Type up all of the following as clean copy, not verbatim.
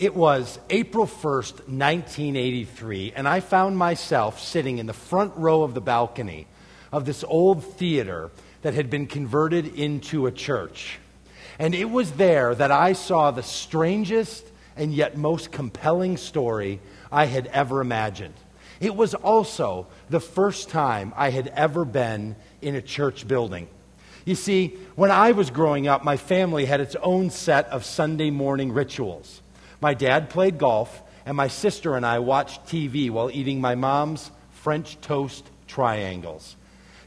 It was April 1st, 1983, and I found myself sitting in the front row of the balcony of this old theater that had been converted into a church. And it was there that I saw the strangest and yet most compelling story I had ever imagined. It was also the first time I had ever been in a church building. You see, when I was growing up, my family had its own set of Sunday morning rituals. My dad played golf, and my sister and I watched TV while eating my mom's French toast triangles.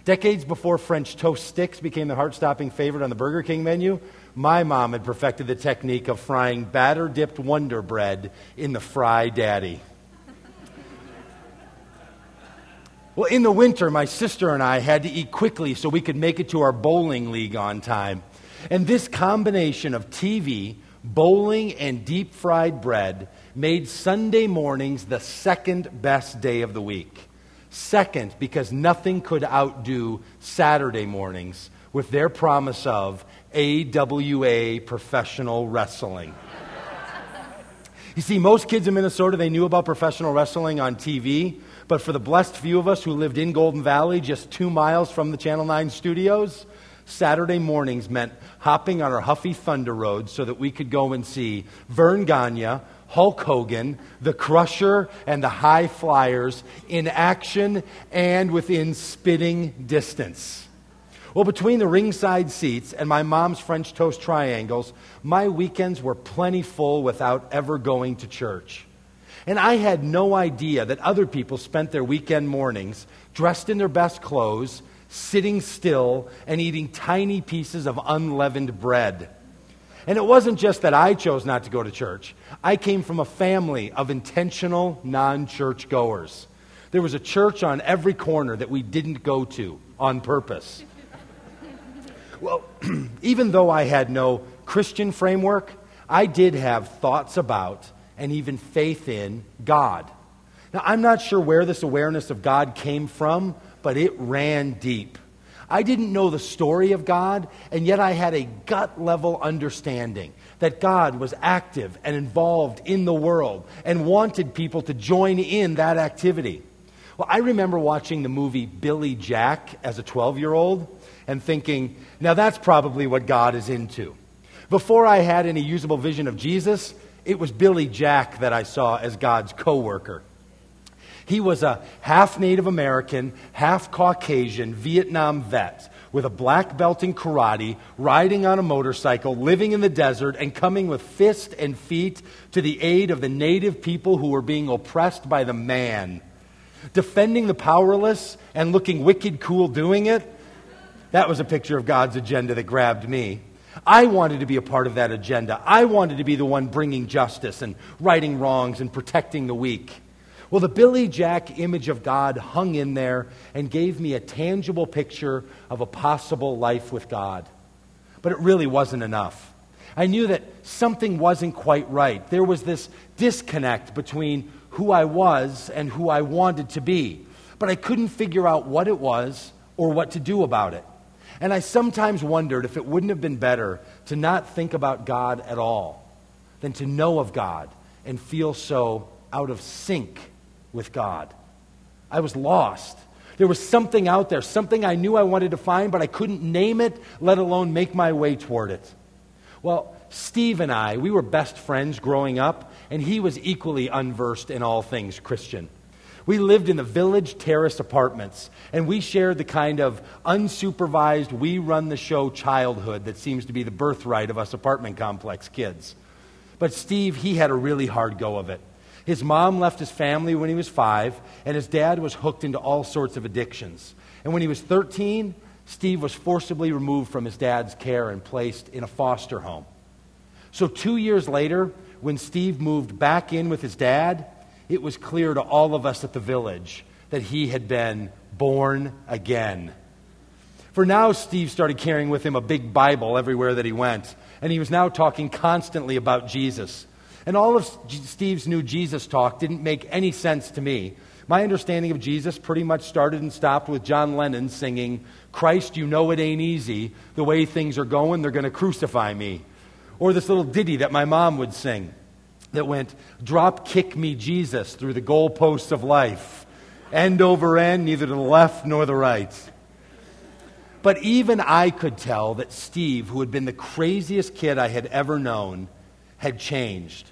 Decades before French toast sticks became the heart-stopping favorite on the Burger King menu, my mom had perfected the technique of frying batter-dipped Wonder Bread in the Fry Daddy. Well, in the winter, my sister and I had to eat quickly so we could make it to our bowling league on time. And this combination of TV, bowling, and deep-fried bread made Sunday mornings the second best day of the week. Second, because nothing could outdo Saturday mornings with their promise of AWA professional wrestling. You see, most kids in Minnesota, they knew about professional wrestling on TV, but for the blessed few of us who lived in Golden Valley, just 2 miles from the Channel 9 studios, Saturday mornings meant hopping on our Huffy Thunder Road so that we could go and see Vern Gagne, Hulk Hogan, the Crusher, and the High Flyers in action and within spitting distance. Well, between the ringside seats and my mom's French toast triangles, my weekends were plenty full without ever going to church. And I had no idea that other people spent their weekend mornings dressed in their best clothes, sitting still, and eating tiny pieces of unleavened bread. And it wasn't just that I chose not to go to church. I came from a family of intentional non-church goers. There was a church on every corner that we didn't go to on purpose. Well, even though I had no Christian framework, I did have thoughts about and even faith in God. Now, I'm not sure where this awareness of God came from, but it ran deep. I didn't know the story of God, and yet I had a gut-level understanding that God was active and involved in the world and wanted people to join in that activity. Well, I remember watching the movie Billy Jack as a 12-year-old and thinking, now that's probably what God is into. Before I had any usable vision of Jesus, it was Billy Jack that I saw as God's co-worker. He was a half Native American, half Caucasian Vietnam vet with a black belt in karate, riding on a motorcycle, living in the desert, and coming with fist and feet to the aid of the native people who were being oppressed by the man. Defending the powerless and looking wicked cool doing it, that was a picture of God's agenda that grabbed me. I wanted to be a part of that agenda. I wanted to be the one bringing justice and righting wrongs and protecting the weak. Well, the Billy Jack image of God hung in there and gave me a tangible picture of a possible life with God. But it really wasn't enough. I knew that something wasn't quite right. There was this disconnect between who I was and who I wanted to be. But I couldn't figure out what it was or what to do about it. And I sometimes wondered if it wouldn't have been better to not think about God at all than to know of God and feel so out of sync with God. I was lost. There was something out there, something I knew I wanted to find, but I couldn't name it, let alone make my way toward it. Well, Steve and I, we were best friends growing up, and he was equally unversed in all things Christian. We lived in the Village Terrace apartments, and we shared the kind of unsupervised, we-run-the-show childhood that seems to be the birthright of us apartment complex kids. But Steve, he had a really hard go of it. His mom left his family when he was 5, and his dad was hooked into all sorts of addictions. And when he was 13, Steve was forcibly removed from his dad's care and placed in a foster home. So 2 years later, when Steve moved back in with his dad, it was clear to all of us at the village that he had been born again. For now, Steve started carrying with him a big Bible everywhere that he went, and he was now talking constantly about Jesus. And all of Steve's new Jesus talk didn't make any sense to me. My understanding of Jesus pretty much started and stopped with John Lennon singing, "Christ, you know it ain't easy. The way things are going, they're going to crucify me." Or this little ditty that my mom would sing. that went, "Drop kick me Jesus through the goalposts of life, end over end, neither to the left nor the right." But even I could tell that Steve, who had been the craziest kid I had ever known, had changed.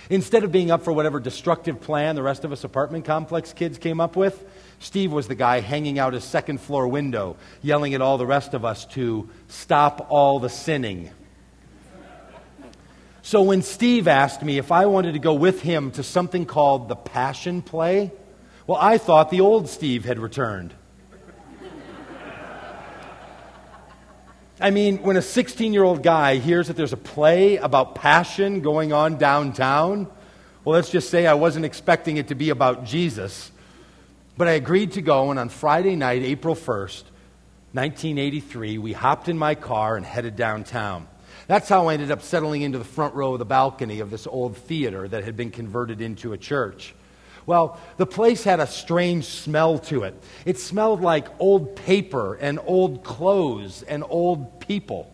Instead of being up for whatever destructive plan the rest of us apartment complex kids came up with, Steve was the guy hanging out his second floor window, yelling at all the rest of us to stop all the sinning. So when Steve asked me if I wanted to go with him to something called the Passion Play, well, I thought the old Steve had returned. I mean, when a 16-year-old guy hears that there's a play about passion going on downtown, well, let's just say I wasn't expecting it to be about Jesus. But I agreed to go, and on Friday night, April 1st, 1983, we hopped in my car and headed downtown. That's how I ended up settling into the front row of the balcony of this old theater that had been converted into a church. Well, the place had a strange smell to it. It smelled like old paper and old clothes and old people.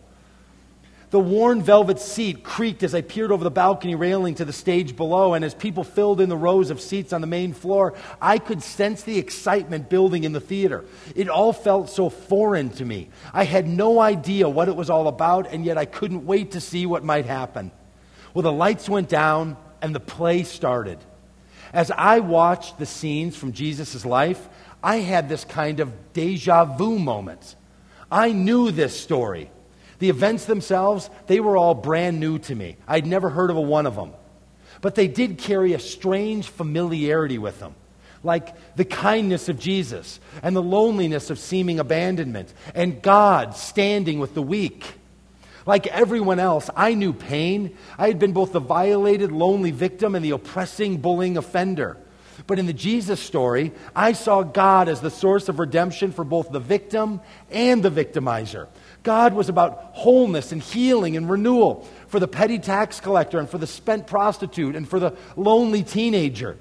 The worn velvet seat creaked as I peered over the balcony railing to the stage below, and as people filled in the rows of seats on the main floor, I could sense the excitement building in the theater. It all felt so foreign to me. I had no idea what it was all about, and yet I couldn't wait to see what might happen. Well, the lights went down, and the play started. As I watched the scenes from Jesus' life, I had this kind of deja vu moment. I knew this story. The events themselves, they were all brand new to me. I'd never heard of a one of them. But they did carry a strange familiarity with them, like the kindness of Jesus and the loneliness of seeming abandonment and God standing with the weak. Like everyone else, I knew pain. I had been both the violated, lonely victim and the oppressing, bullying offender. But in the Jesus story, I saw God as the source of redemption for both the victim and the victimizer. God was about wholeness and healing and renewal for the petty tax collector and for the spent prostitute and for the lonely teenager.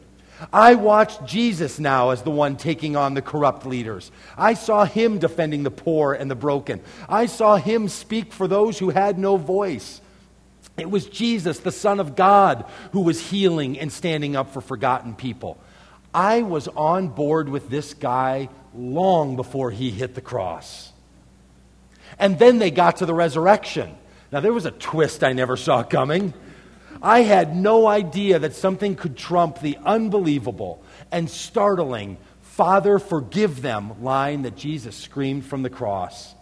I watched Jesus now as the one taking on the corrupt leaders. I saw him defending the poor and the broken. I saw him speak for those who had no voice. It was Jesus, the Son of God, who was healing and standing up for forgotten people. I was on board with this guy long before he hit the cross. And then they got to the resurrection. Now, there was a twist I never saw coming. I had no idea that something could trump the unbelievable and startling "Father, forgive them" line that Jesus screamed from the cross.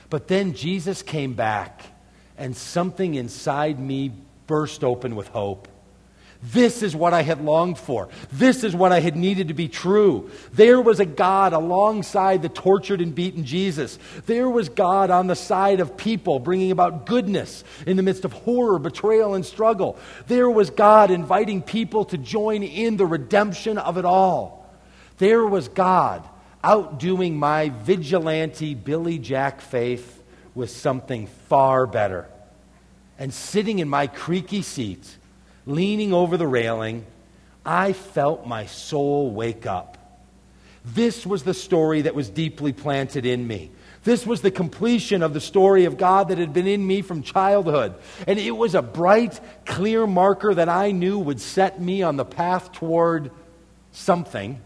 But then Jesus came back, and something inside me burst open with hope. This is what I had longed for. This is what I had needed to be true. There was a God alongside the tortured and beaten Jesus. There was God on the side of people, bringing about goodness in the midst of horror, betrayal, and struggle. There was God inviting people to join in the redemption of it all. There was God outdoing my vigilante Billy Jack faith with something far better. And sitting in my creaky seat, leaning over the railing, I felt my soul wake up. This was the story that was deeply planted in me. This was the completion of the story of God that had been in me from childhood. And it was a bright, clear marker that I knew would set me on the path toward something.